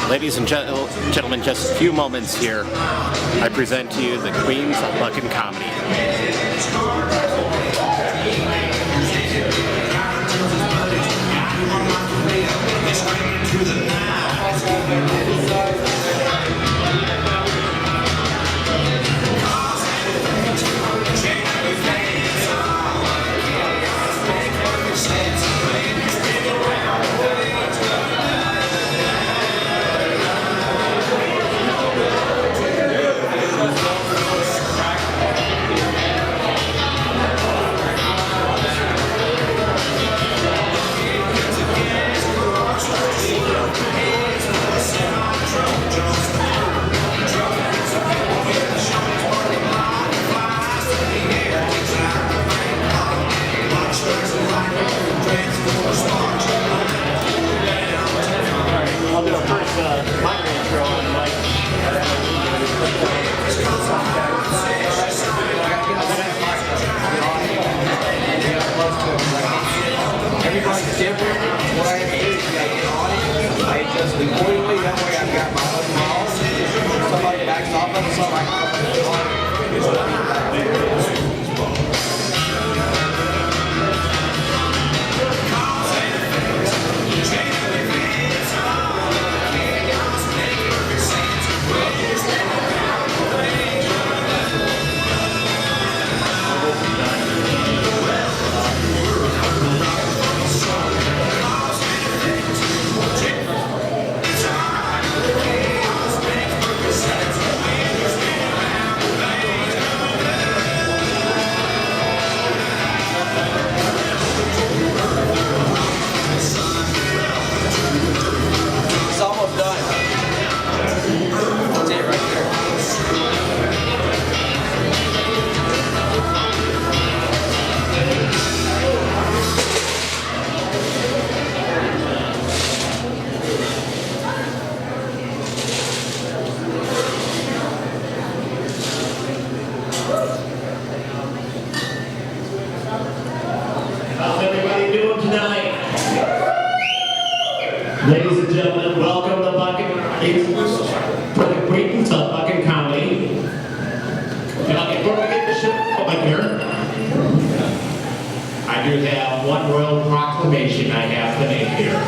Ladies and gentlemen, just a few moments here, I present to you the Queens of Buckin Comedy. I'll do a first minor intro on the mic. Everybody's different. What I have to do is you got an audience. I adjust accordingly. That way I've got my own balls. If somebody backs off of something, I can come to the audience. Ladies and gentlemen, welcome to Buckin for the Queens of Buckin Comedy. Now, before we get the show going here, I do have one royal proclamation I have to make here.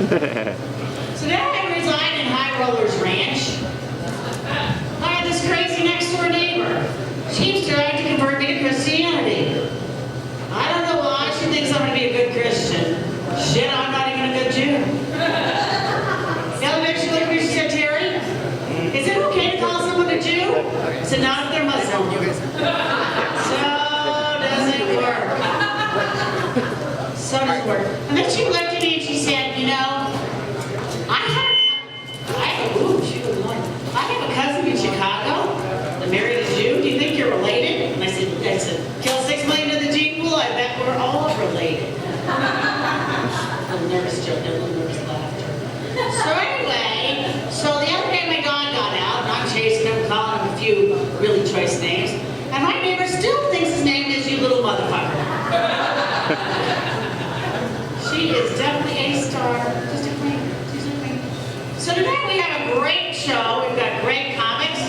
So now I reside in High Rollers Ranch. I have this crazy next door neighbor. She's trying to convert me to Christianity. I don't know why she thinks I'm going to be a good Christian. Shit, I'm not even a good Jew. The other day she looked at me, she said, Terry, is it okay to call someone a Jew? I said, not if they're Muslim. So doesn't work. So doesn't work. And then she looked at me and she said, you know, I have a cousin in Chicago that married a Jew. Do you think you're related? And I said, kill 6 million in the gene pool. I bet we're all related. A little nervous joke, a little nervous laughter. So anyway, so the other day my dog got out, and I'm chasing him, calling him a few really choice names, and my neighbor still thinks his name is you little motherfucker. She is definitely a star. Just a queen. She's a queen. So today we have a great show. We've got great comics.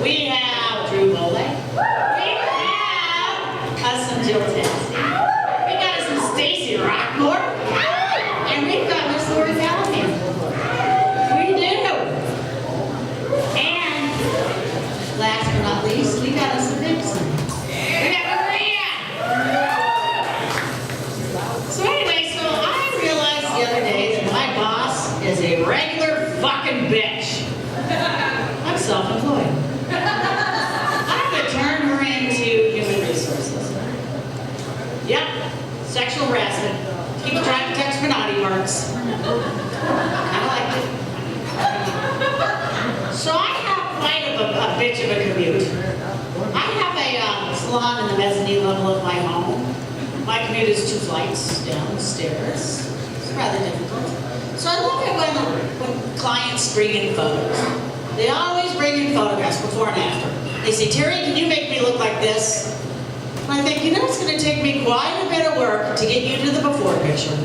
We have Volle. We have us some Tasei. We got us some Stacy Roquemore. And we've got Miss Callahan. We do. And last but not least, we got us a Vixen. We got Maria. So anyway, so I realized the other day that my boss is a regular fucking bitch. I'm self-employed. I'm going to turn her into human resources. Yep, sexual harassment. Keep trying to touch my naughty parts. Kind of like it. So I have quite a bitch of a commute. I have a salon in the mezzanine level of my home. My commute is 2 flights downstairs. It's rather difficult. So I love it when clients bring in photos. They always bring in photographs before and after. They say, Terry, can you make me look like this? And I think, you know, it's going to take me quite a bit of work to get you to the before picture.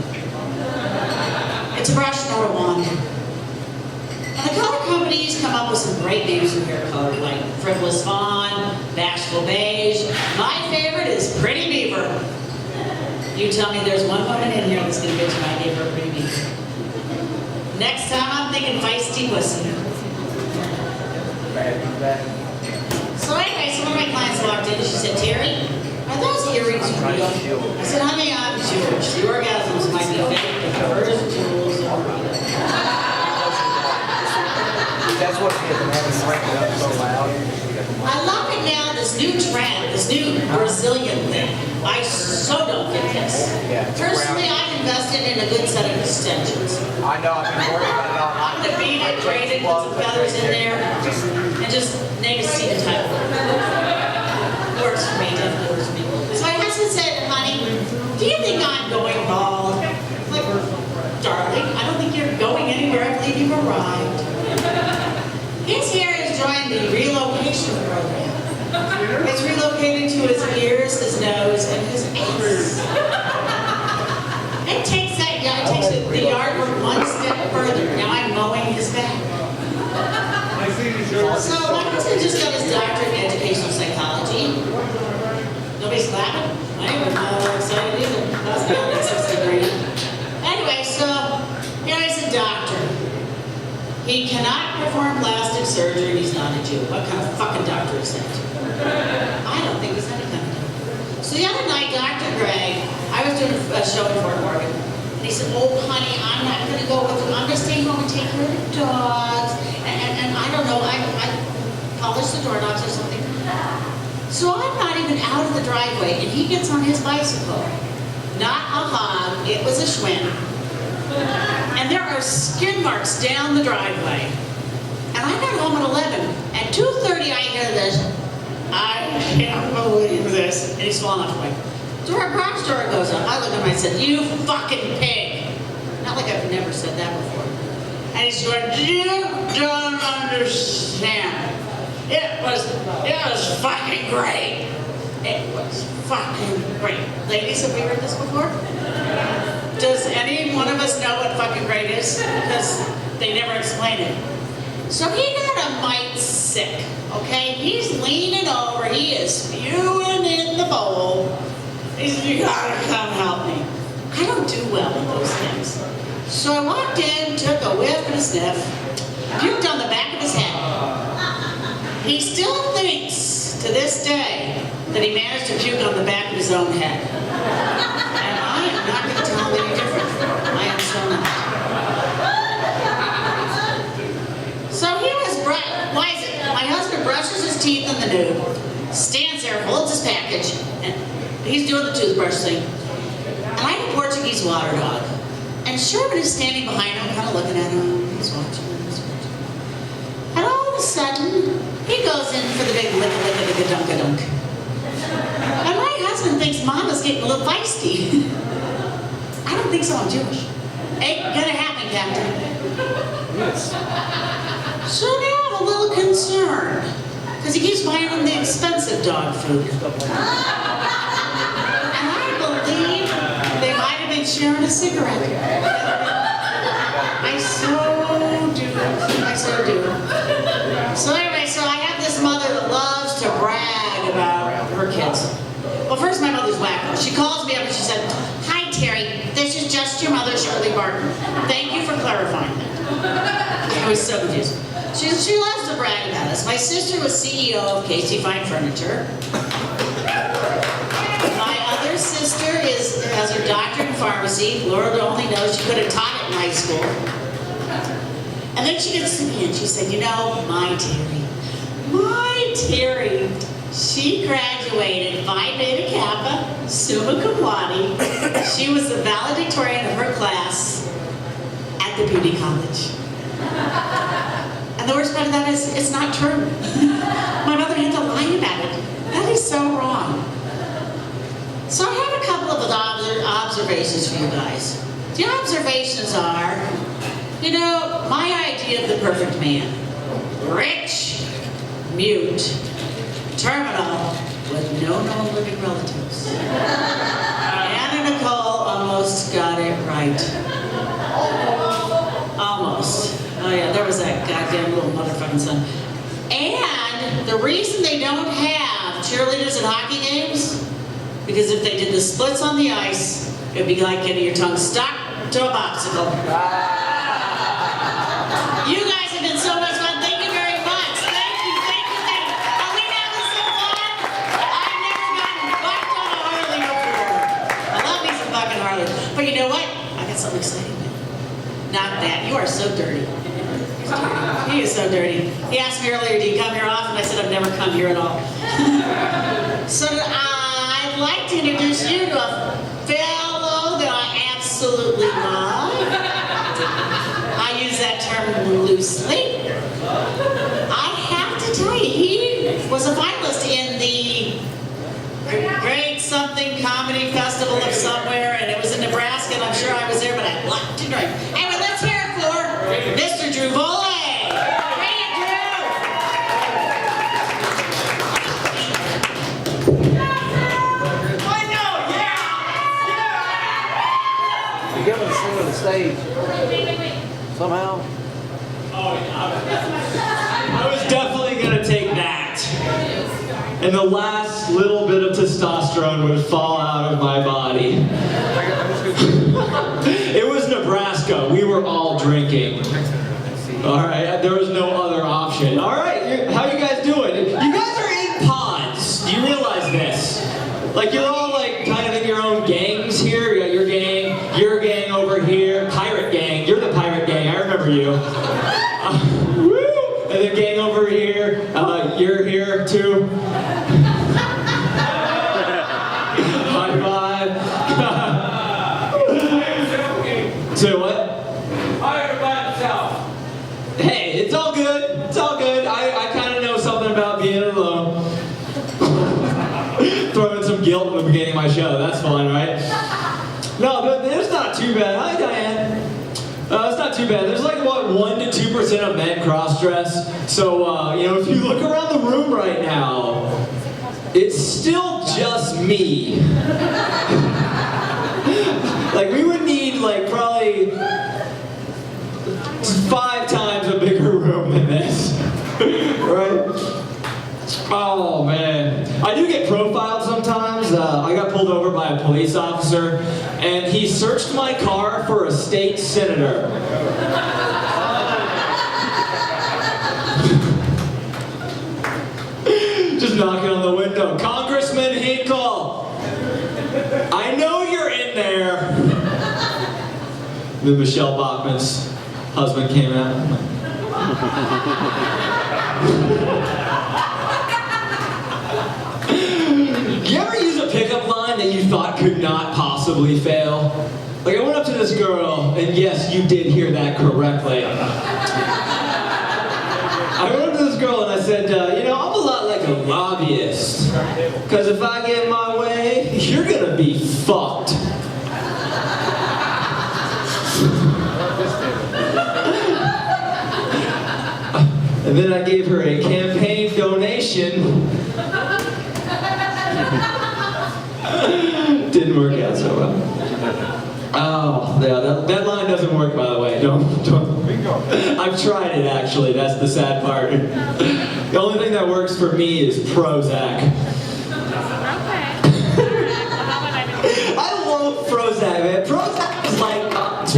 It's a brush nor a wand. And the color companies come up with some great names for hair color, like Frivolous Fawn, Bashful Beige. My favorite is Pretty Beaver. You tell me there's one woman in here that's going to bitch my neighbor Pretty Beaver. Next time I'm thinking Feisty Pussy. So anyway, so one of my clients walked in and she said, Terry, are those earrings real? I said, honey, I'm Jewish. The orgasms might be fake, but hers jewels are real. That's what she doesn't have to break it up so loud. I love it now, this new trend, this new Brazilian thing. I so don't get this. Personally, I've invested in a good set of extensions. I know, I've been worried about it all. I'm going to beat it, braid it, put some feathers in there, and just name a seed type. Works for me, definitely works for me. So my husband said, honey, do you think I'm going bald? I'm like, darling, I don't think you're going anywhere. I believe you've arrived. His hair has joined the relocation program. It's relocated to his ears, his nose, and his ass. It takes the yard work one step further. Now I'm mowing his back. So my husband just got his doctorate in educational psychology. Nobody's clapping? I ain't excited either. That's the only 6th degree. Anyway, so here is a doctor. He cannot perform plastic surgery and he's not a Jew. What kind of fucking doctor is that? I don't think he's any kind of doctor. So the other night, Dr. Gregg, I was doing a show in Fort Morgan, and he said, oh, honey, I'm not going to go with you. I'm going to stay home and take care of the dogs. And I don't know, I polish the doorknobs or something. So I'm not even out of the driveway, and he gets on his bicycle. Not a hog, it was a Schwinn. And there are skid marks down the driveway. And I got home at 11. At 2:30, I hear this. I can't believe this. And he's falling off the bike. So our garage door goes up. I look at him and I said, you fucking pig. Not like I've never said that before. And he's going, you don't understand. It was fucking great. It was fucking great. Ladies, have we heard this before? Does any one of us know what fucking great is? Because they never explain it. So he got a mite sick, okay? He's leaning over, he is spewing in the bowl. He said, you gotta come help me. I don't do well with those things. So I walked in, took a whiff and a sniff, puked on the back of his head. He still thinks, to this day, that he managed to puke on the back of his own head. And I am not going to tell him any different. I am so not. So he was, why is it? My husband brushes his teeth in the nude, stands there, holds his package, and he's doing the toothbrush thing. And I have a Portuguese water dog. And Sherman is standing behind him, kind of looking at him. He's watching. And all of a sudden, he goes in for the big lick-a-dunk-a-dunk. And my husband thinks Mama's getting a little feisty. I don't think so, I'm Jewish. Ain't gonna happen, Captain. Yes. So now I'm a little concerned, because he keeps buying him the expensive dog food. And I believe they might have been sharing a cigarette. I so do. So anyway, so I have this mother that loves to brag about her kids. Well, first my mother's wacko. She calls me up and she said, "Hi, Terry. This is just your mother, Shirley Barton. Thank you for clarifying that." I was so confused. She loves to brag about us. My sister was CEO of Casey Fine Furniture. My other sister has her doctorate in pharmacy. Lord only knows she could have taught it in high school. And then she gets to me and she said, "You know, my Terri, she graduated Phi Beta Kappa, summa cum laude. She was the valedictorian of her class at the beauty college." And the worst part of that is, it's not true. My mother had to lie about it. That is so wrong. So I have a couple of observations for you guys. The observations are, you know, my idea of the perfect man. Rich, mute, terminal, with no known living relatives. Anna Nicole almost got it right. Almost. Oh yeah, there was that goddamn little motherfucking son. And the reason they don't have cheerleaders at hockey games, because if they did the splits on the ice, it'd be like getting your tongue stuck to a popsicle. You guys have been so much fun. Thank you very much. Thank you. Are we having some fun? I've never gotten bucked on a Harley before. I love me some fucking Harley. But you know what? I got something exciting. Not that. You are so dirty. He is so dirty. He asked me earlier, "Do you come here often?" I said, "I've never come here at all." So I'd like to introduce you to a fellow that I absolutely love. I use that term loosely. I have to tell you, he was a finalist in the Great Something Comedy Festival of somewhere, and it was in Nebraska, and I'm sure I was there, but I loved to drink. Anyway, let's hear it for Mr. Drew Volle. Bring it, Drew! I know, yeah! You give him the swing of the stage. Somehow. I was definitely going to take that. And the last little bit of testosterone would fall out of my body. It was Nebraska. We were all drinking. All right, there was no other option. All right, how you guys doing? You guys are in pods. Do you realize this? Like, you're all like kind of in your own gangs here. You got your gang over here, pirate gang. You're the pirate gang. I remember you. Woo! And the gang over here. You're here too. High five. So what? Hired by himself. Hey, it's all good. It's all good. I kind of know something about being alone. Throwing some guilt in the beginning of my show. That's fun, right? No, but it's not too bad. Hi, Diane. It's not too bad. There's like, what, 1 to 2% of men cross-dress. So, you know, if you look around the room right now, it's still just me. Like, we would need, like, probably 5 times a bigger room than this. Right? Oh, man. I do get profiled sometimes. I got pulled pulled over by a police officer, and he searched my car for a state senator. Just knocking on the window. Congressman Hinkle, I know you're in there. Then Michelle Bachman's husband came out. You ever use a pickup line that you thought could not possibly fail? Like, I went up to this girl, and yes, you did hear that correctly. I went up to this girl and I said, you know, I'm a lot like a lobbyist. Because if I get my way, you're gonna be fucked. And then I gave her a campaign donation. Didn't work out so well. Oh, yeah, that line doesn't work, by the way. Don't. I've tried it, actually. That's the sad part. The only thing that works for me is Prozac. I love Prozac, man. Prozac is like God's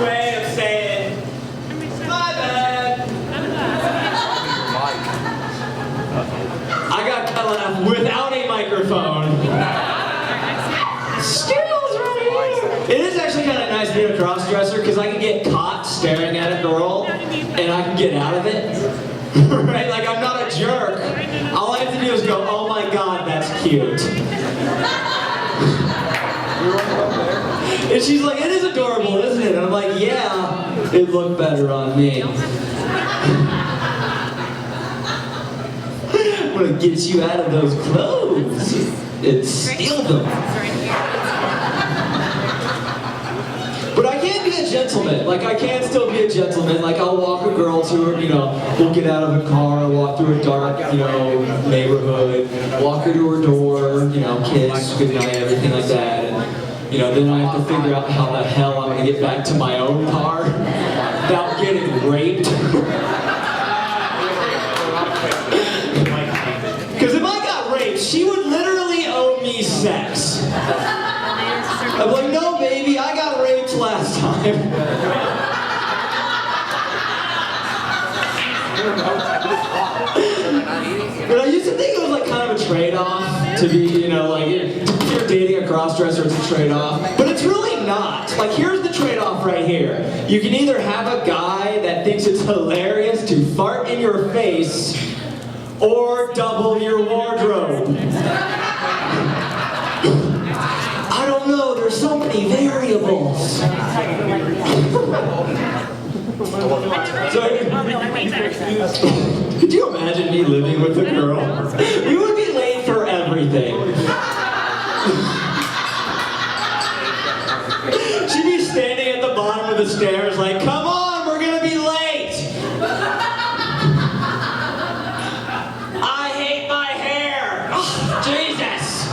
way of saying, my bad. I got Callahan without a microphone. Skills right here. It is actually kind of nice being a cross-dresser because I can get caught staring at a girl and I can get out of it. Right? Like, I'm not a jerk. All I have to do is go, oh my god, that's cute. And she's like, it is adorable, isn't it? And I'm like, yeah, it looked better on me. I'm gonna get you out of those clothes and steal them. But I can't be a gentleman. Like, I can still be a gentleman. Like, I'll walk a girl to her, you know, we'll get out of the car, walk through a dark, you know, neighborhood, walk her to her door, you know, kiss, goodnight, everything like that. And, you know, then I have to figure out how the hell I'm gonna get back to my own car without getting raped. Because if I got raped, she would literally owe me sex. I'm like, no, baby, I got raped last time. But I used to think it was like kind of a trade-off to be, you know, like, if you're dating a cross-dresser, it's a trade-off. But it's really not. Like, here's the trade-off right here. You can either have a guy that thinks it's hilarious to fart in your face, or double your wardrobe. I don't know, there's so many variables. Could you imagine me living with a girl? We would be late for everything. She'd be standing at the bottom of the stairs like, come on, we're gonna be late. I hate my hair. Oh, Jesus.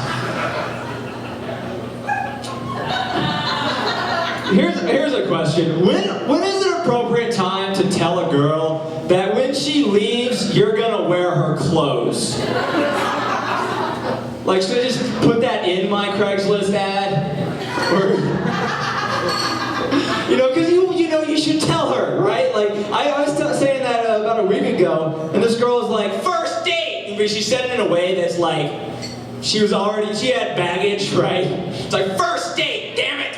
Here's a question. When is an appropriate time to tell a girl that when she leaves, you're gonna wear her clothes? Like, should I just put that in my Craigslist ad? Or, you know, because you should tell her, right? Like, I was saying that about a week ago, and this girl was like, first date! But she said it in a way that's like, she had baggage, right? It's like, first date, damn it!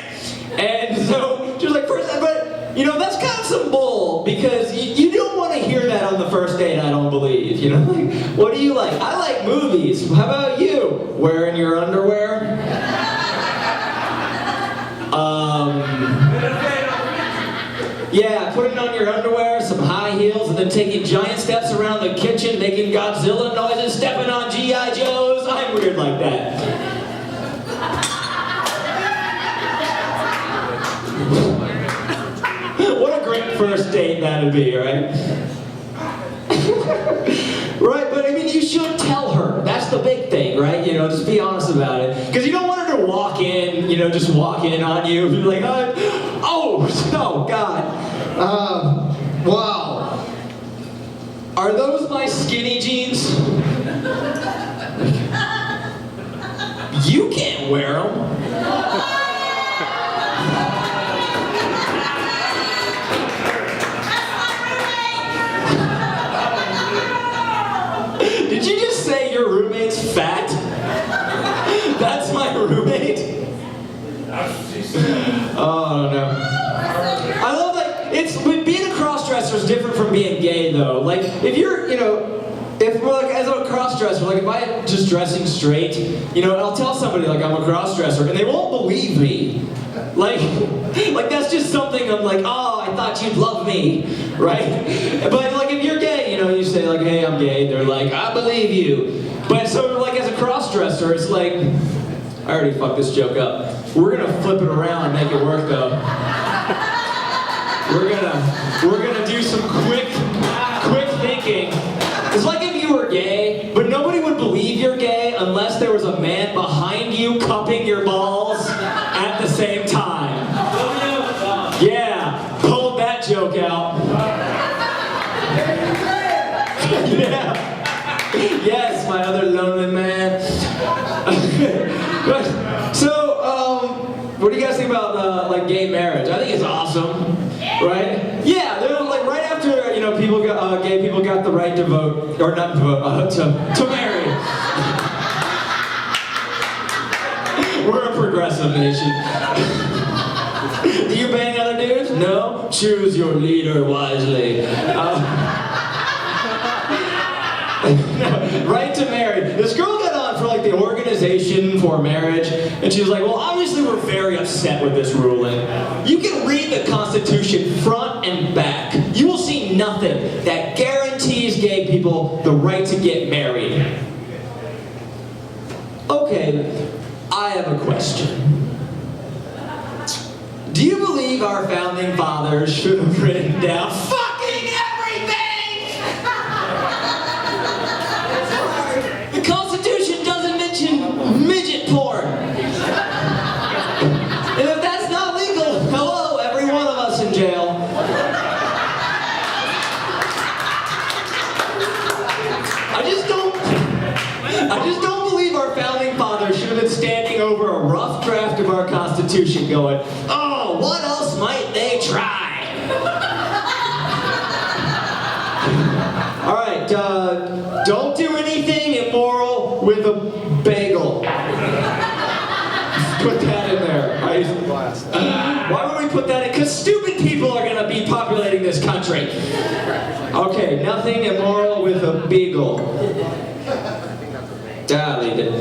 And so, she was like, first date, but, you know, that's kind of some bull, because you don't want to hear that on the first date, I don't believe, you know? Like, what do you like? I like movies. How about you? Wearing your underwear? Yeah, putting on your underwear, some high heels, and then taking giant steps around the kitchen, making Godzilla noises, stepping on G.I. Joes. I'm weird like that. What a great first date that'd be, right? Right, but I mean, you should tell her. That's the big thing, right? You know, just be honest about it. Because you don't want her to walk in, you know, just walk in on you and be like, oh, God. Wow. Are those my skinny jeans? You can't wear them. Did you just say your roommate's fat? That's my roommate? Oh, I don't know. I love being a cross-dresser is different from being gay, though. Like, if you're, if we're like, as a cross-dresser, like if I'm just dressing straight, I'll tell somebody like I'm a cross-dresser and they won't believe me. Like that's just something I'm like, oh, I thought you'd love me, right? But like if you're gay, you say like, hey, I'm gay. They're like, I believe you. But so like as a cross-dresser, it's like, I already fucked this joke up. We're gonna flip it around and make it work though. We're gonna do some quick thinking. It's like if you were gay, but nobody would believe you're gay unless there was a man behind you cupping your balls at the same time. Yeah, pulled that joke out. Yeah. Yes, my other lonely man. So, what do you guys think about like gay marriage? I think it's awesome, right? Yeah, they're like right after people got gay people got the right to vote or not to vote to marry. We're a progressive nation. Do you bang other dudes? No. Choose your leader wisely. Right to marry. This girl got on for like the Organization for Marriage, and she was like, well, obviously we're very upset with this ruling. You can read the Constitution front and back. You will see nothing that guarantees gay people the right to get married. Okay, I have a question. Do you believe our founding fathers should have written down fucking everything? The Constitution doesn't mention midget porn. And if that's not legal, hello, every one of us in jail. I just don't believe our founding fathers should have been standing over a rough draft of our Constitution going, oh, what else might they try? All right, don't do anything immoral with a bagel. Put that in there. Why would we put that in? Because stupid people are going to be populating this country. Okay, nothing immoral with a beagle. Leave it.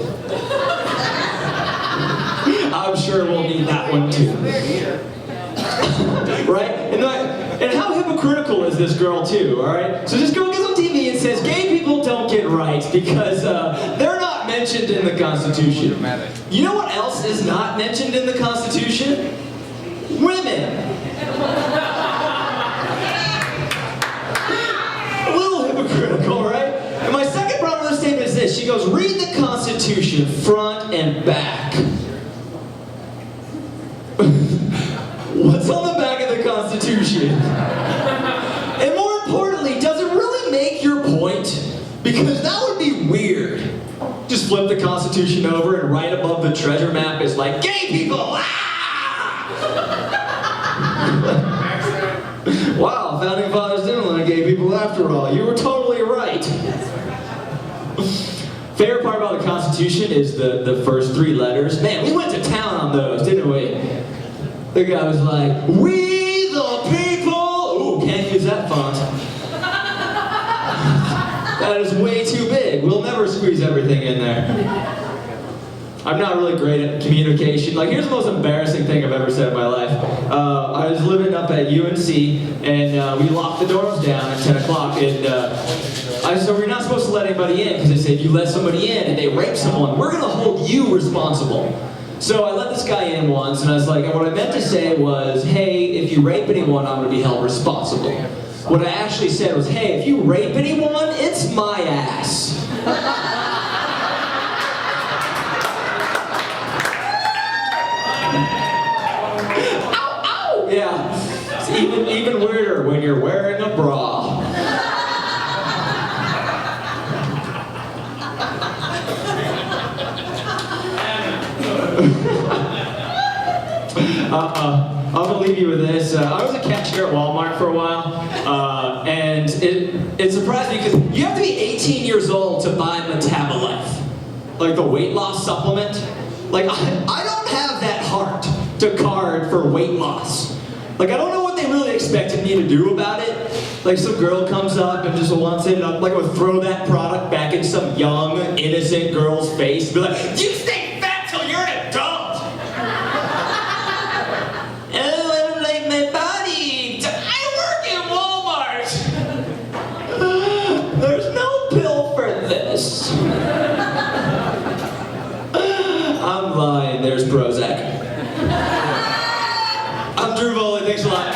I'm sure we'll need that one too. Right? And how hypocritical is this girl too, alright? So this girl gets on TV and says gay people don't get rights because they're not mentioned in the Constitution. You know what else is not mentioned in the Constitution? Women. A little hypocritical, right? And my second problem with the statement is this. She goes, read the Constitution front and back. What's on the back of the Constitution? And more importantly, does it really make your point? Because that would be weird. Just flip the Constitution over and right above the treasure map is like, gay people! Ah! Wow, founding fathers didn't want gay people after all. You were totally right. Favorite part about the Constitution is the first three letters. Man, we went to town on those, didn't we? The guy was like, we the people! Ooh, can't use that font. That is way too big. We'll never squeeze everything in there. I'm not really great at communication. Like, here's the most embarrassing thing I've ever said in my life. I was living up at UNC, and we locked the dorms down at 10 o'clock, and so we're not supposed to let anybody in, because they say if you let somebody in and they rape someone, we're going to hold you responsible. So I let this guy in once, and I was like, and what I meant to say was, hey, if you rape anyone, I'm going to be held responsible. What I actually said was, hey, if you rape anyone, it's my ass. Ow, ow! Yeah, it's even weirder when you're wearing a bra. I'm gonna leave you with this. I was a cashier at Walmart for a while, and it surprised me because you have to be 18 years old to buy Metabolife, like the weight loss supplement. Like I don't have that heart to card for weight loss. Like I don't know what they really expected me to do about it. Like some girl comes up and just wants it, and I'm like, I would throw that product back in some young, innocent girl's face, and be like, "You stay fat till you're an adult." Oh, I don't like my body. I work at Walmart. There's no pill for this. I'm lying. There's Prozac. I'm Drew Volle. Thanks a lot.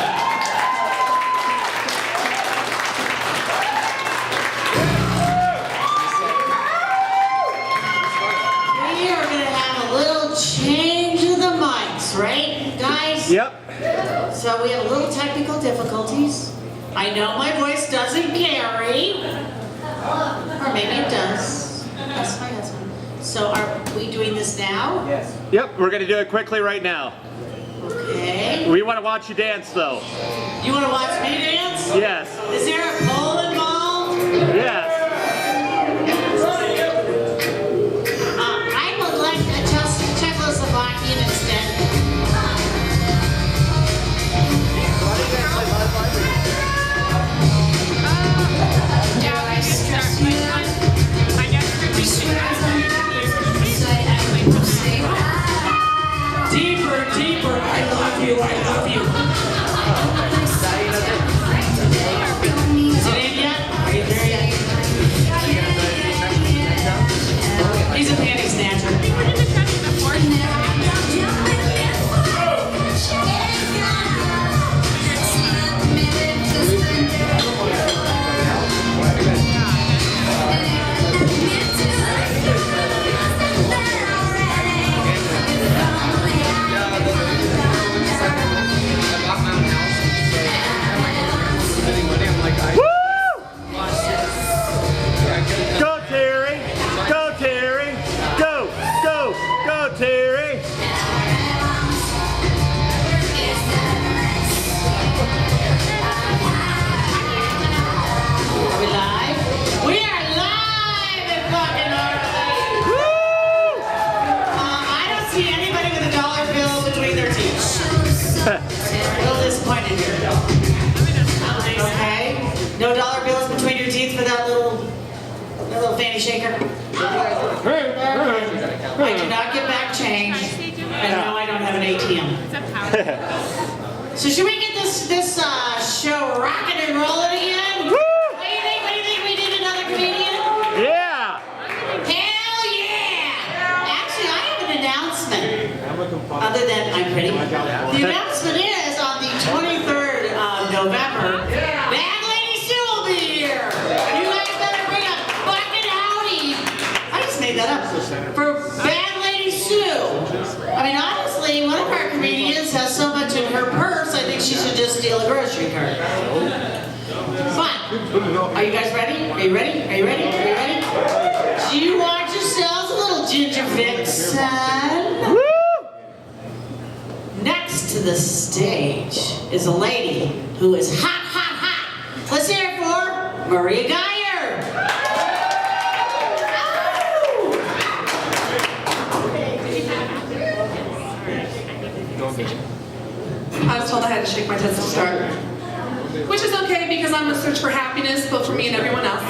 We are going to have a little change of the mics, right, guys? Yep. So we have a little technical difficulties. I know my voice doesn't carry, or maybe it does. That's my husband. So are we doing this now? Yes. Yep, we're gonna do it quickly right now. Okay. We want to watch you dance though. You want to watch me dance? Yes. Is there a pole involved? Yes. I would like to just Czechoslovakian instead. Deeper, deeper, I love you, I love you. Is it in yet? Are you there yet? He's a panty snatcher. Go Terry! Go Terry! Go! Go! Go Terry! Are we live? We are live at Buckin, I don't see anybody with a dollar bill between their teeth. A little disappointed here. Okay? No dollar bills between your teeth for that little fanny shaker? I do not get back change. And no, I don't have an ATM. So should we get this show rocking and rolling again? Woo! What do you think? What do you think? We did another comedian? Yeah! Hell yeah! Actually, I have an announcement. Other than I'm pretty. The announcement is on the 23rd of November. Bad Lady Sue will be here. You guys better bring a bucket howdy. I just made that up. For Bad Lady Sue. I mean, honestly, one of our comedians has so much in her purse, I think she should just steal a grocery cart. Fine. Are you guys ready? Are you ready? Are you ready? Are you ready? Do you want yourselves a little ginger vixen? Woo! Next to the stage is a lady who is hot, hot, hot. Let's hear it for Maria Gejer. I was told I had to shake my tits to start. Which is okay because I'm in search for happiness, both for me and everyone else.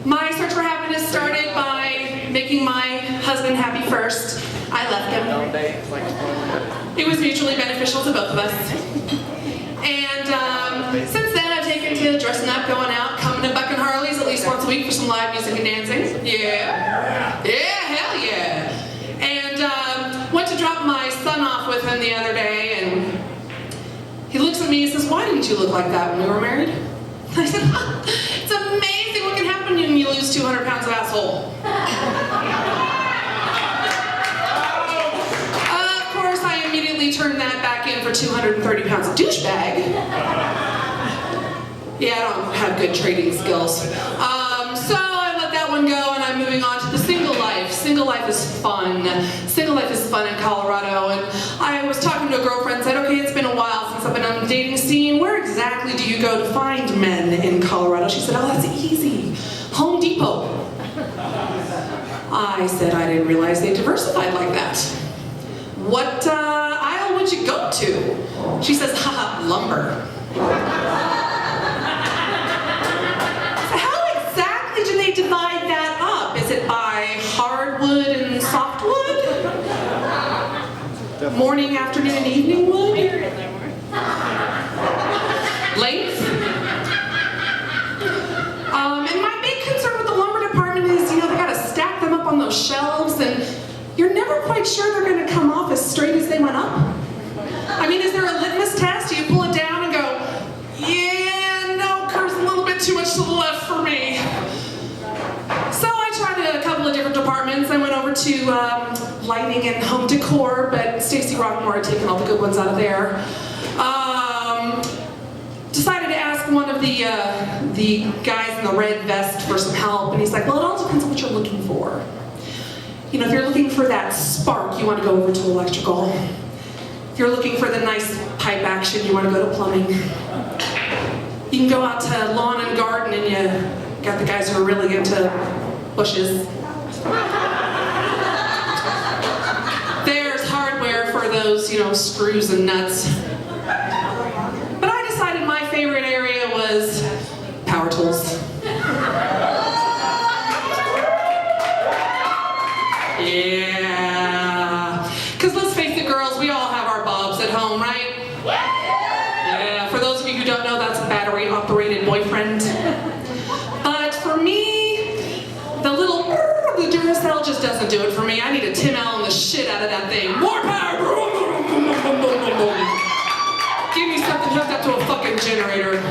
My search for happiness started by making my husband happy first. I left him. It was mutually beneficial to both of us. And since then I've taken to dressing up, going out, coming to Buckin Harley's at least once a week for some live music and dancing. Yeah. Yeah, hell yeah. And went to drop my son off with him the other day, and he looks at me and says, "Why didn't you look like that when we were married?" I said, "It's amazing what can happen when you lose 200 pounds of asshole." Of course, I immediately turned that back in for 230 pounds of douchebag. Yeah, I don't have good trading skills. So I let that one go, and I'm moving on to the single life. Single life is fun. Single life is fun in Colorado, and I talking to a girlfriend, said, okay, it's been a while since I've been on the dating scene. Where exactly do you go to find men in Colorado? She said, oh, that's easy. Home Depot. I said, I didn't realize they diversified like that. What aisle would you go to? She says, haha, lumber. So how exactly do they divide that up? Is it by hardwood and softwood? Morning, afternoon, and evening wood? Length? And my big concern with the lumber department is, you know, they gotta stack them up on those shelves, and you're never quite sure they're gonna come off as straight as they went up. I mean, is there a litmus test? Do you pull it down and go, yeah, no, curves a little bit too much to the left for me. So I tried a couple of different departments. I went over to lighting and home decor, but Stacy Roquemore had taken all the good ones out of there. Decided to ask one of the guys in the red vest for some help, and he's like, well, it all depends on what you're looking for. You know, if you're looking for that spark, you want to go over to electrical. If you're looking for the nice pipe action, you want to go to plumbing. You can go out to lawn and garden, and you got the guys who are really into bushes. There's hardware for those, you know, screws and nuts. But I decided my favorite area was power tools. Yeah. Because let's face it, girls, we all have our bobs at home, right? Yeah. For those of you who don't know, that's a battery-operated boyfriend. But for me, the Duracell just doesn't do it for me. I need to Tim Allen the shit out of that thing. More power! Give me something hooked up to a fucking generator.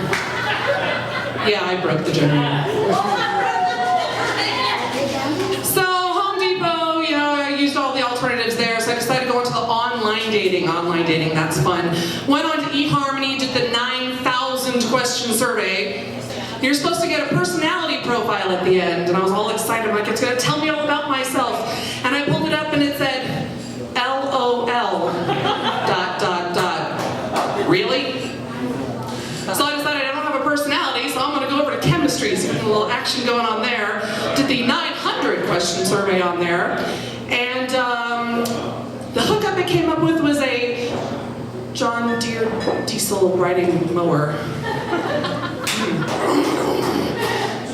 Yeah, I broke the generator. So, Home Depot, you know, I used all the alternatives there, so I decided to go into the online dating. Online dating, that's fun. Went on to eHarmony, did the 9,000 question survey. You're supposed to get a personality profile at the end, and I was all excited. I'm like, it's gonna tell me all about myself. And I pulled it up and it said, LOL, ... Really? So I decided I don't have a personality, so I'm gonna go over to chemistry, so a little action going on there. Did the 900 question survey on there, and the hookup it came up with was a John Deere diesel riding mower.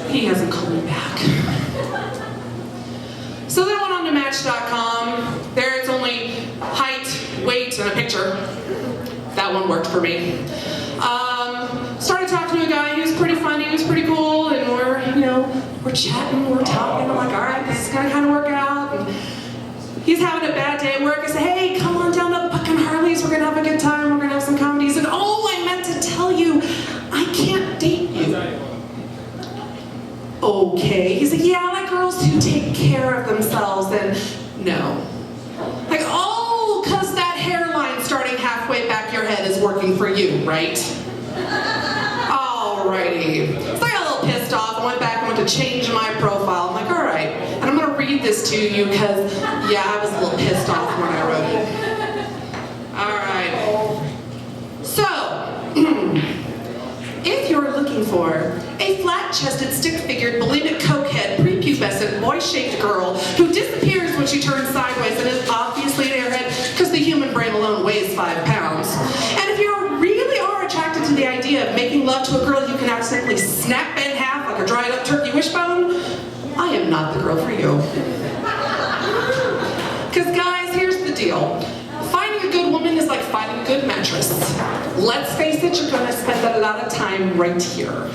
He hasn't called me back. So then I went on to Match.com. There it's only height, weight, and a picture. That one worked for me. Started talking to a guy. He was pretty funny. He was pretty cool, and we're chatting, we're talking. I'm like, all right, this is gonna kind of work out. And he's having a bad day at work. I say, hey, come on down to Buckin Harley's. We're gonna have a good time. We're gonna have some comedies. And oh, I meant to tell you, I can't date you. Okay. He's like, yeah, I like girls who take care of themselves. And no. Like, oh, because that hairline starting halfway back your head is working for you, right? Alrighty. So I got a little pissed off. I went back and went to change my profile. I'm like, all right. And I'm going to read this to you because, yeah, I was a little pissed off when I wrote it. All right. So, if you're looking for a flat-chested, stick-figured, bulimic, cokehead, prepubescent, boy-shaped girl who disappears when she turns sideways and is obviously an airhead because the human brain alone weighs 5 pounds. And if you really are attracted to the idea of making love to a girl you can accidentally snap in half like a dried-up turkey wishbone, I am not the girl for you. Because guys, here's the deal. Finding a good woman is like finding a good mattress. Let's face it, you're gonna spend a lot of time right here.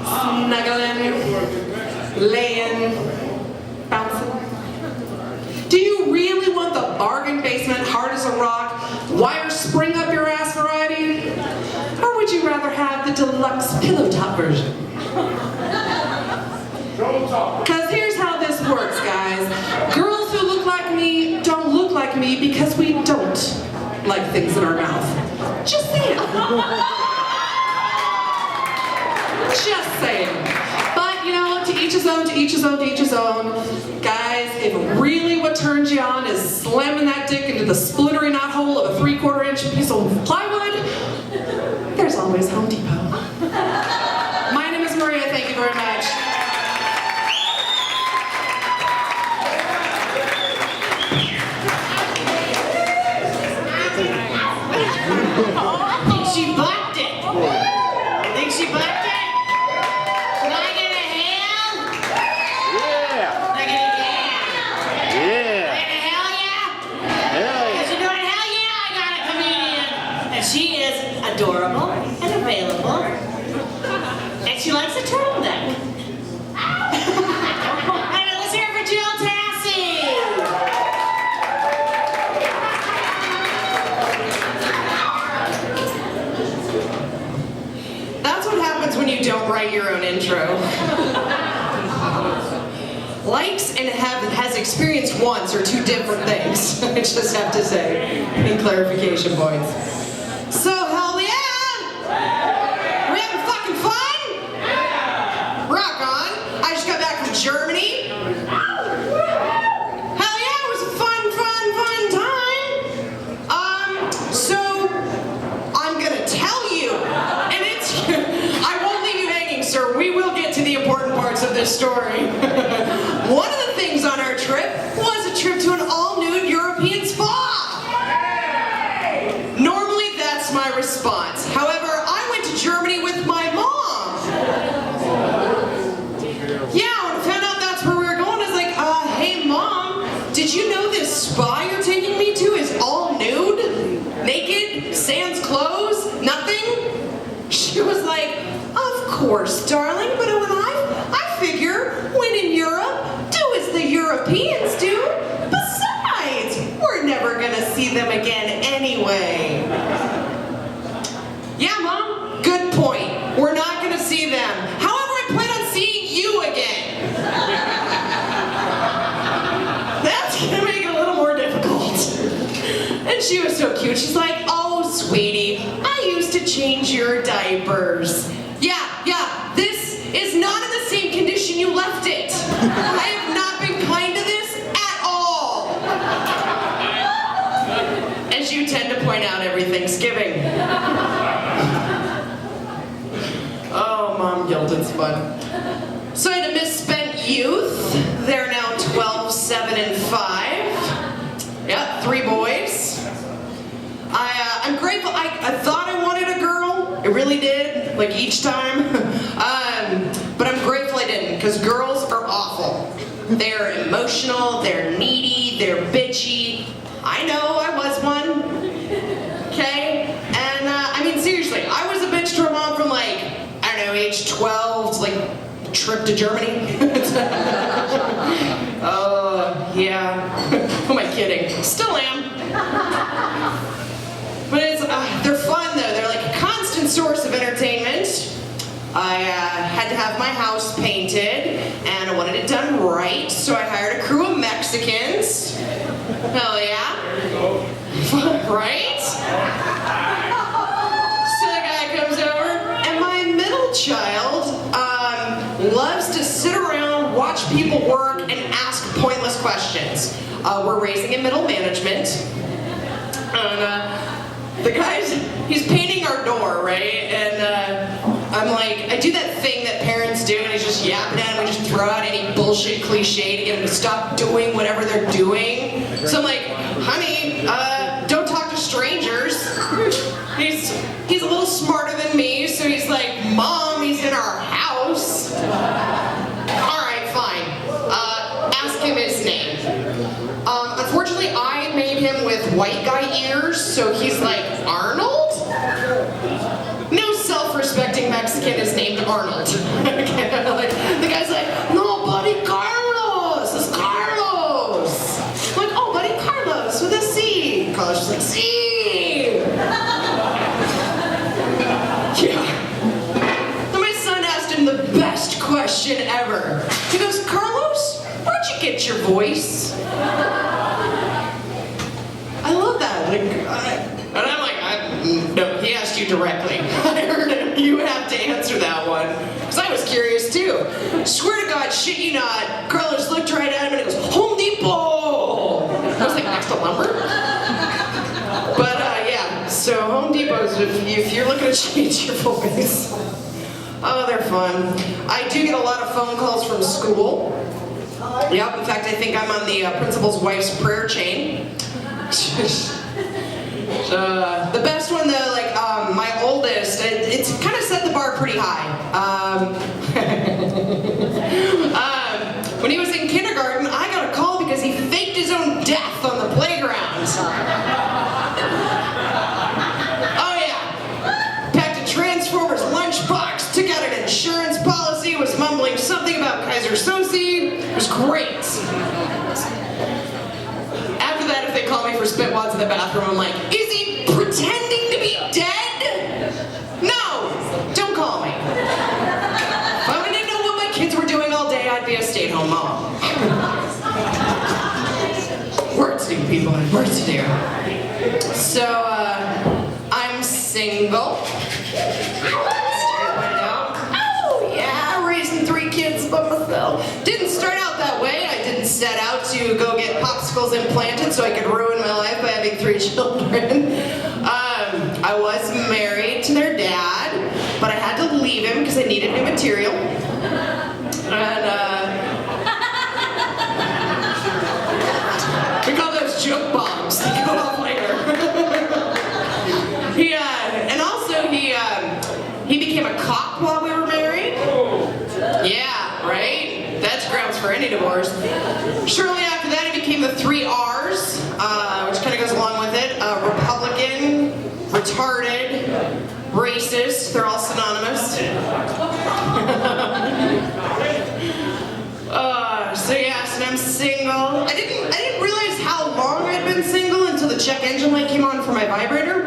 Snuggling, laying, bouncing. Do you really want the bargain basement, hard as a rock, wire spring up your ass variety? Or would you rather have the deluxe pillow top version? Because here's how this works, guys. Girls who look like me don't look like me because we don't like things in our mouth. Just saying. Just saying. But, you know, to each his own, to each his own, to each his own. Guys, if really what turns you on is slamming that dick into the splintering knot hole of a 3/4 inch piece of plywood, there's always Home Depot. My name is Maria, thank you very much. I think she bucked it. I think she bucked it. Can I get a hell? Yeah. Can I get a yeah? Yeah. Can I get a hell yeah? Hell yeah. Because you're doing hell yeah, I got a comedian. And she is adorable and available. And she likes a turtleneck. Hey, let's hear it for Jill Tasei. That's what happens when you don't write your own intro. Likes and has experienced once are two different things. I just have to say, in clarification points. So, hell yeah! We having fucking fun? Rock on. I just got back from Germany. Hell yeah, it was a fun time. So, I'm gonna tell you, and it's, I won't leave you hanging, sir. We will get to the important parts of this story. One of the things on our trip was a trip to an all-nude European spa. Normally, that's my response. However, I went to Germany with my mom. Yeah, when I found out that's where we were going, I was like, hey mom, did you know this spa you're taking me to is all nude? Naked? Sans clothes? Nothing? She was like, of course, darling, but when I figure when in Europe, do as the Europeans do. Besides, we're never gonna see them again anyway. Yeah, Mom, good point. We're not gonna see them. However, I plan on seeing you again. That's gonna make it a little more difficult. And she was so cute. She's like, oh, sweetie, I used to change your diapers. Yeah, this is not in the same condition you left it. I have not been kind to this at all. As you tend to point out every Thanksgiving. Oh, Mom guilt, it's fun. So I had a misspent youth. They're now 12, 7, and 5. Yeah, 3 boys. I'm grateful. I thought I wanted a girl. I really did, like each time. But I'm grateful I didn't, because girls are awful. They're emotional, they're needy, they're bitchy. I know, I was one. Okay? And I mean, seriously, I was a bitch to her mom from like, I don't know, age 12 to like trip to Germany. Yeah. Who am I kidding? Still am. But it's, they're fun though. They're like a constant source of entertainment. I had to have my house painted, and I wanted it done right, so I hired a crew of Mexicans. Hell yeah. Right? So the guy comes over, and my middle child loves to sit around, watch people work, and ask pointless questions. We're raising in middle management. And the guy's, he's painting our door, right? And I'm like, I do that thing that parents do, and he's just yapping at him. We just throw out any bullshit cliche to get him to stop doing whatever they're doing. So I'm like, honey, don't talk to strangers. He's a little smarter than me, so he's like, Mom, he's in our house. All right, fine. Ask him his name. Unfortunately, I made him with white guy ears, so he's like, Arnold? No self-respecting Mexican is named Arnold. The guy's like, no, buddy, Carlos. It's Carlos. I'm like, oh, buddy, Carlos with a C. Carlos is like, C. Yeah. And my son asked him the best question ever. He goes, Carlos, where'd you get your voice? I love that. Like, and I'm like, no, he asked you directly. I heard him. You have to answer that one. Because I was curious too. Swear to God, shit you not, Carl just looked right at him and he goes, Home Depot! I was like, next to lumber? But yeah, so Home Depot's, if you're looking to change your voice. Oh, they're fun. I do get a lot of phone calls from school. Yep, in fact, I think I'm on the principal's wife's prayer chain. The best one though, like my oldest, it's kind of set the bar pretty high. When he was in kindergarten, I got a call because he faked his own death on the playground. Oh yeah, packed a Transformers lunchbox, took out an insurance policy, was mumbling something about Kaiser Soze. It was great. After that, if they call me for spit wads in the bathroom, I'm like, is he pretending to be dead? No, don't call me. If I wanted to know what my kids were doing all day, I'd be a stay-at-home mom. Work to do, people, work to do. So, I'm single. Oh yeah, raising 3 kids by myself. Didn't start out that way. I didn't set out to go get popsicles implanted so I could ruin my life by having 3 children. I was married to their dad, but I had to leave him because I needed new material. And we call those joke bombs. They go off later. And also he became a cop while we were married. Yeah, right? That's grounds for any divorce. Shortly after that, he became the 3 R's, which kind of goes along with it. Republican, retarded, racist. They're all synonymous. So yes, and I'm single. I didn't realize how long I'd been single until the check engine light came on for my vibrator.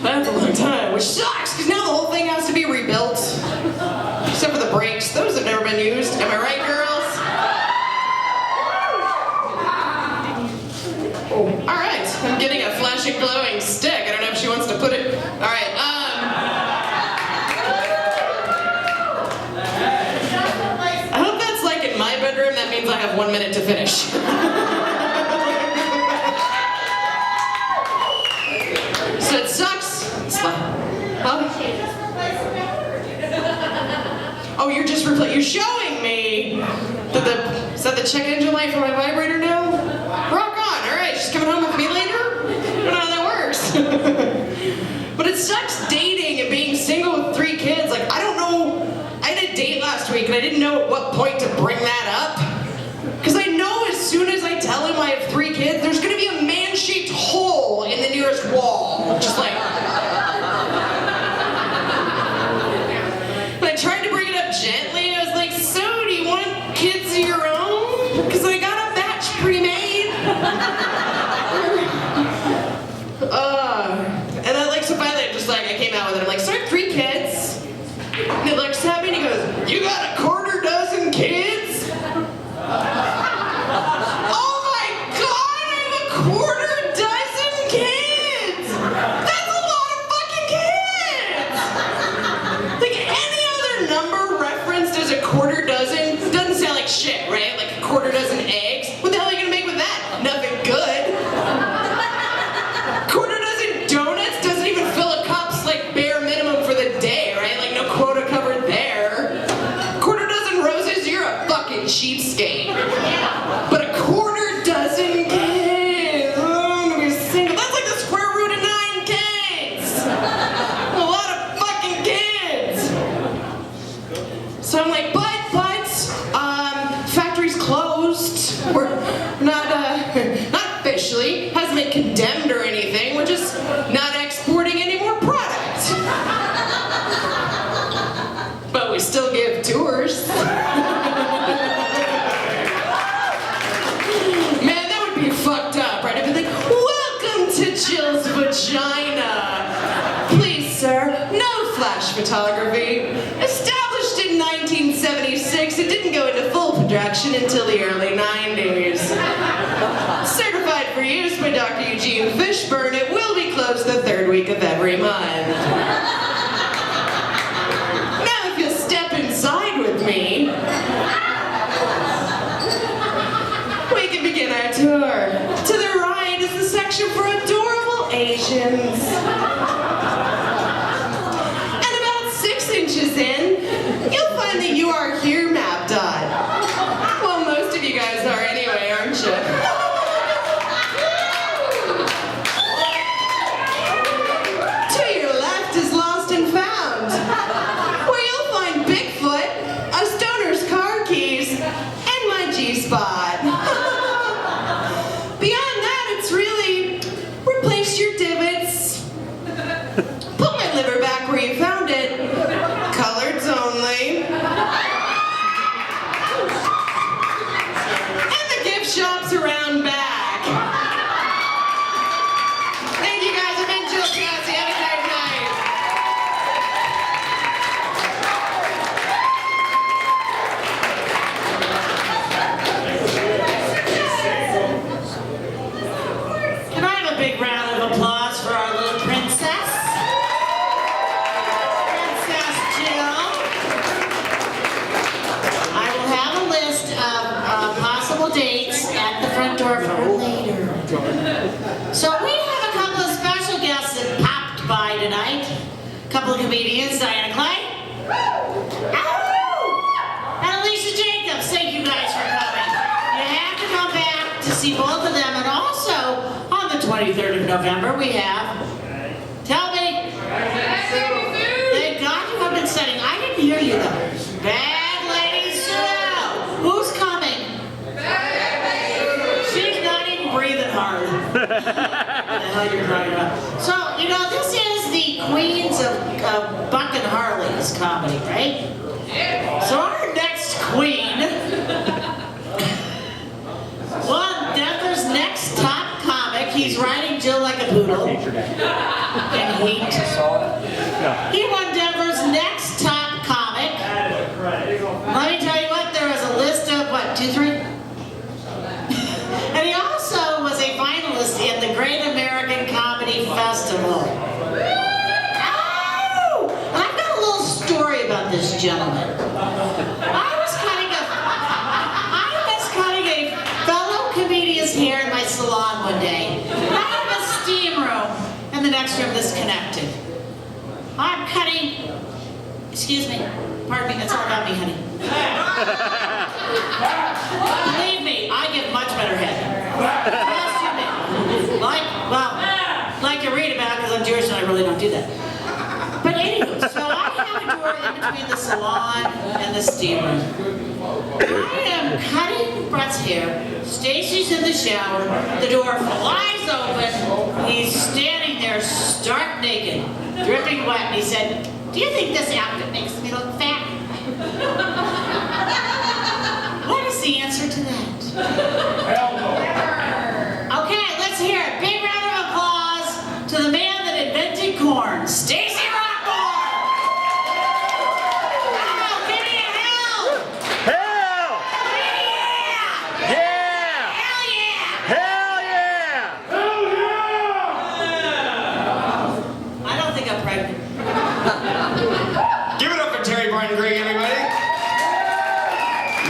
That's a long time, which sucks, because now the whole thing has to be rebuilt. Except for the brakes. Those have never been used. Am I right, girls? Oh, all right. I'm getting a flashing, glowing stick. I don't know if she wants to put it. All right. I hope that's like in my bedroom. That means I have 1 minute to finish. So it sucks. Huh? Oh, you're just you're showing me that is that the check engine light for my vibrator now? Rock on. All right, she's coming home with me later? I don't know how that works. But it sucks dating and being single with 3 kids. Like, I don't know. I had a date last week and I didn't know at what point to bring that up. Because I know as soon as I tell him I have 3 kids, there's going to be a man-shaped hole in the nearest wall. Just like... I tried to bring it up gently. I was like, so, do you want kids of your own? Because I got a batch pre-made. And I like, so finally, I came out with it. I'm like, so I have 3 kids. And he looks at me and he goes, you got a 250 kids? Oh my God, I have a 250 kids! That's a lot of fucking kids! Like any other number referenced as a 250 doesn't sound like shit, right? Like a 250 eggs? What the hell are you gonna make with that? Nothing good. 250 donuts doesn't even fill a cup's like bare minimum for the day, right? Like no quota covered there. 250 roses, you're a fucking cheapskate. But a 250 kids, I'm gonna be single. That's like the square root of 9 kids. A lot of fucking kids. So I'm like, but, factory's closed. We're not officially. Hasn't been condemned or anything. We're just not exporting any more product. But we still give tours. Man, that would be fucked up, right? I'd be like, welcome to Jill's vagina. Please, sir, no flash photography. Established in 1976, it didn't go into full production until the early 90s. Certified for for use by Dr. Eugene Fishburne. It will be closed the 3rd week of every month. Now, if you'll step inside with me, we can begin our tour. To the right is the section for adorable Asians. And about 6 inches in, you'll find the You Are Here map dot. Well, most of you guys are anyway, aren't you? To your left is Lost and Found, where you'll find Bigfoot, a stoner's car keys, and my G-spot. Beyond that, it's really replace your divots, put my liver back where you found it, coloreds only, and the gift shops around back. Thank you guys. I've been Jill Tasei. Have a great night. Can I have a big round of applause for our little princess? Princess Jill. I will have a list of possible dates at the front door for her later. So we have a couple of special guests that popped by tonight. A couple of comedians, Diana Clay. And Alicia Jacobs. Thank you guys for coming. You have to come back to see both of them. And also, on the 23rd of November, we have... Tell me. Thank God you have been studying. I didn't hear you, though. Bad Lady Sue. Who's coming? She's not even breathing hard. What the hell you're talking about? So, you know, this is the Queens of Buckin Harley's comedy, right? So our next queen, well, Denver's next top comic, he's riding Jill like a poodle in Heat. He won Denver's next top comic. Let me tell you what, there was a list of, what, 2, 3? And he also was a finalist in the Great American Comedy Festival. Oh! And I've got a little story about this gentleman. I was cutting a fellow comedian's hair in my salon one day. And I have a steam room, and the next room is connected. I'm cutting, excuse me, pardon me, that's all about me, honey. Believe me, I give much better head. Like you read about, because I'm Jewish and I really don't do that. But anywho, so I have a door in between the salon and the steam room. I am cutting Brett's hair. Stacy's in the shower. The door flies open. He's standing there stark naked, dripping wet, and he said, "Do you think this outfit makes me look fat?" What is the answer to that? Hell no. Okay, let's hear it. Big round of applause to the man that invented corn, Stacy Roquemore. Oh, give me a hell. Hell! Yeah. Yeah! Hell yeah. Hell yeah! I don't think I'm pregnant. Give it up for Terri, Barton, Gregg, everybody.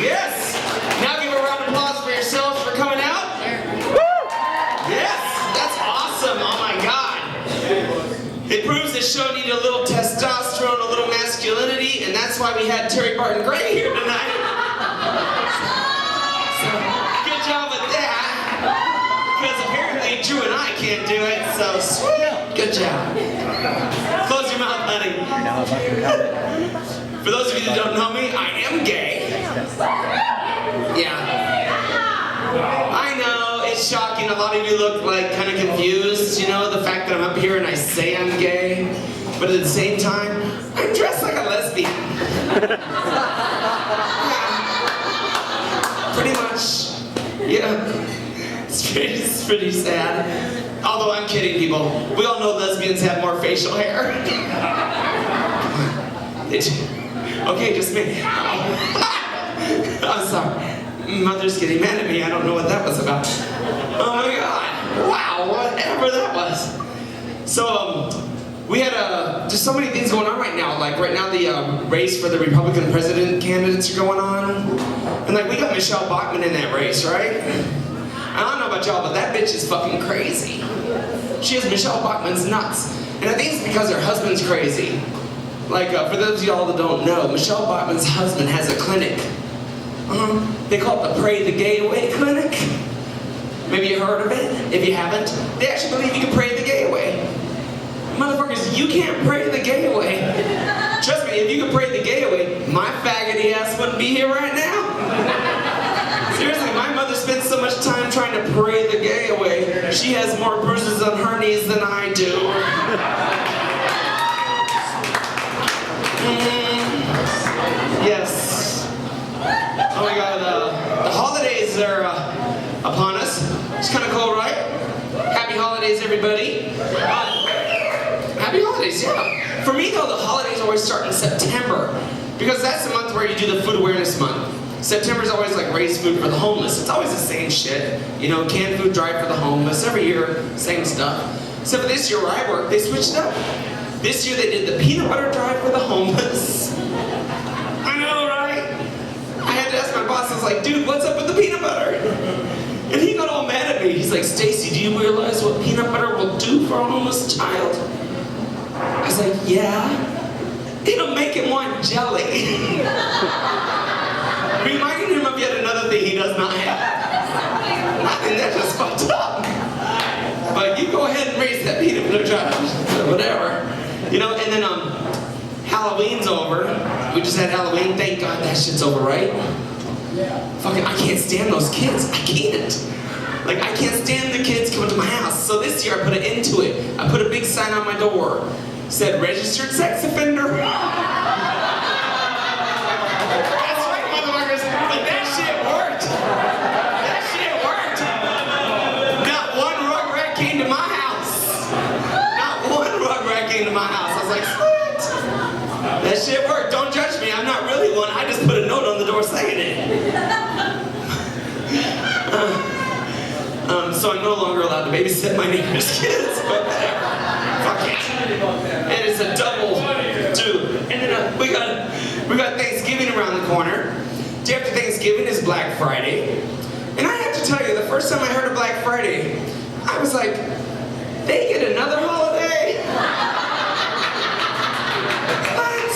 Yes. Now give a round of applause for yourselves for coming out. Yes, that's awesome. Oh my God. It proves this show needed a little testosterone, a little masculinity, and that's why we had Terri, Barton, Gregg here tonight. So, good job with that. Because apparently Drew and I can't do it, so sweet. Good job. Close your mouth, honey. For those of you that don't know me, I am gay. Yeah. I know, it's shocking. A lot of you look like kind of confused, you know, the fact that I'm up here and I say I'm gay. But at the same time, I'm dressed like a lesbian. Yeah. Pretty much. Yeah. It's pretty sad. Although I'm kidding, people. We all know lesbians have more facial hair. Okay, just me. I'm sorry. Mother's getting mad at me. I don't know what that was about. Oh my God. whatever that was. So, we had just so many things going on right now. Like right now the race for the Republican president candidates are going on. And like we got Michelle Bachmann in that race, right? I don't know about y'all, but that bitch is fucking crazy. She has Michelle Bachmann's nuts. And I think it's because her husband's crazy. Like for those of y'all that don't know, Michelle Bachmann's husband has a clinic. They call it the Pray the Gay Away Clinic. Maybe you heard of it? If you haven't, they actually believe you can pray the gay away. Motherfuckers, you can't pray the gay away. Trust me, if you could pray the gay away, my faggoty ass wouldn't be here right now. Seriously, my mother spent so much time trying to pray the gay away. She has more bruises on her knees than I do. Yes. Oh my God, the holidays are upon us. It's kind of cool, right? Happy holidays, everybody. Happy holidays, yeah. For me though, the holidays always start in September because that's the month where you do the Food Awareness Month. September's always like raise food for the homeless. It's always the same shit. You know, canned food drive for the homeless. Every year, same stuff. Except for this year where I work, they switched up. This year they did the peanut butter drive for the homeless. I know, right? I had to ask my boss, I was like, dude, what's up with the peanut butter? And he got all mad at me. He's like, Stacy, do you realize what peanut butter will do for a homeless child? I was like, yeah. It'll make him want jelly. Reminding him of yet another thing he does not have. I think that's just fucked up. But you go ahead and raise that peanut butter child, whatever. You know, and then Halloween's over. We just had Halloween. Thank God that shit's over, right? Fucking, I can't stand those kids. I can't. Like, I can't stand the kids coming to my house. So this year I put an end to it. I put a big sign on my door. Said, registered sex offender. That's right, motherfuckers. But that shit worked. That shit worked. Not one rugrat came to my house. Not one rugrat came to my house. I was like, sweet. That shit worked. Don't judge me. I'm not really one. I just put a note on the door saying it. So I'm no longer allowed to babysit my neighbor's kids, but whatever. Fuck it. And it's a double do. And then we got Thanksgiving around the corner. Day after Thanksgiving is Black Friday. And I have to tell you, the first time I heard of Black Friday, I was like, they get another holiday? What?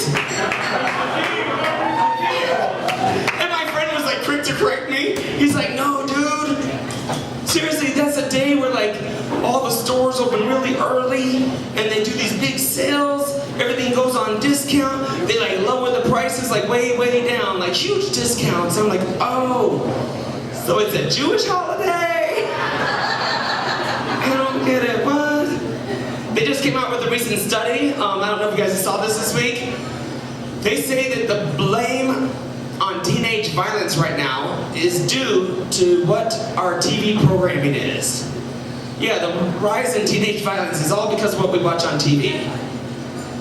And my friend was like quick to correct me. He's like, no, dude. Seriously, that's a day where like all the stores open really early and they do these big sales. Everything goes on discount. They like lower the prices like way, way down, like huge discounts. I'm like, oh, so it's a Jewish holiday? I don't get it, what? They just came out with a recent study. I don't know if you guys saw this week. They say that the blame on teenage violence right now is due to what our TV programming is. Yeah, the rise in teenage violence is all because of what we watch on TV.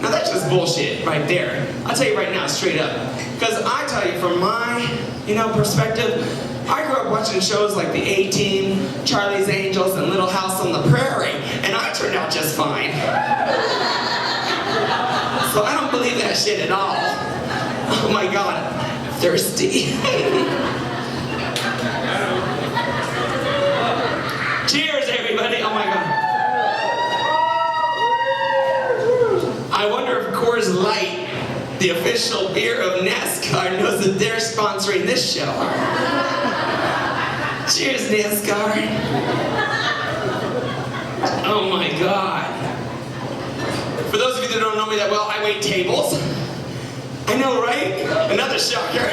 Now that's just bullshit right there. I'll tell you right now, straight up. Because I tell you, from my, perspective, I grew up watching shows like The A-Team, Charlie's Angels, and Little House on the Prairie, and I turned out just fine. So I don't believe that shit at all. Oh my God. Thirsty. Cheers, everybody. Oh my God. I wonder if Coors Light, the official beer of NASCAR, knows that they're sponsoring this show. Cheers, NASCAR. Oh my God. For those of you that don't know me that well, I wait tables. I know, right? Another shocker.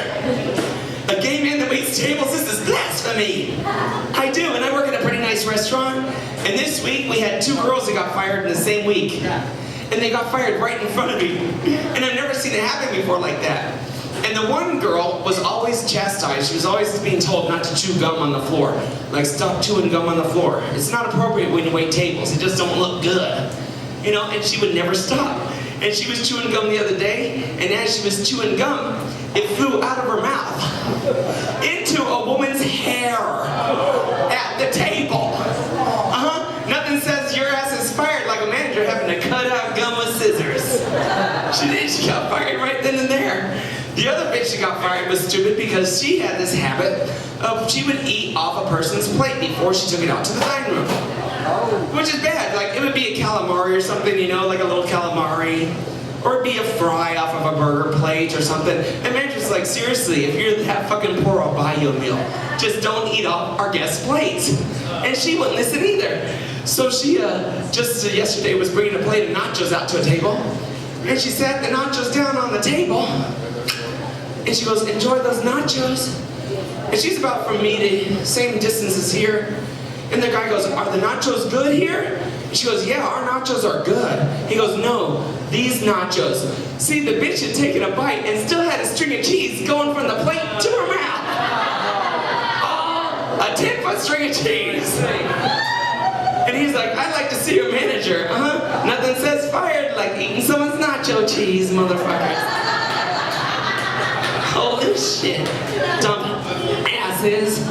A gay man that waits tables, this is blasphemy. I do, and I work at a pretty nice restaurant. And this week, we had 2 girls that got fired in the same week. And they got fired right in front of me. And I've never seen it happen before like that. And the one girl was always chastised. She was always being told not to chew gum on the floor. Like, stop chewing gum on the floor. It's not appropriate when you wait tables. It just don't look good. And she would never stop. And she was chewing gum the other day, and as she was chewing gum, it flew out of her mouth into a woman's hair at the table. Nothing The other bitch that got fired was stupid because she had this habit of she would eat off a person's plate before she took it out to the dining room. Which is bad. Like, it would be a calamari or something, you know, like a little calamari. Or it'd be a fry off of a burger plate or something. And manager's like, seriously, if you're that fucking poor, I'll buy you a meal. Just don't eat off our guests' plates. And she wouldn't listen either. So she just yesterday was bringing a plate of nachos out to a table. And she sat the nachos down on the table. And she goes, enjoy those nachos. And she's about from me to same distance as here. And the guy goes, are the nachos good here? And she goes, yeah, our nachos are good. He goes, no, these nachos. See, the bitch had taken a bite and still had a string of cheese going from the plate to her mouth. Oh, a 10-foot string of cheese. And he's like, I'd like to see your manager. Nothing says fired like eating someone's nacho cheese, motherfuckers. Holy shit. Dumb asses.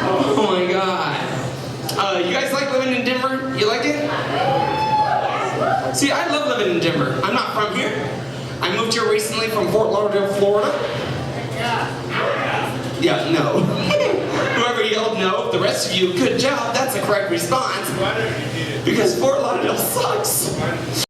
Oh my god. You guys like living in Denver? You like it? See, I love living in Denver. I'm not from here. I moved here recently from Fort Lauderdale, Florida. Yeah, no. Whoever yelled no, the rest of you, good job. That's the correct response. Because Fort Lauderdale sucks.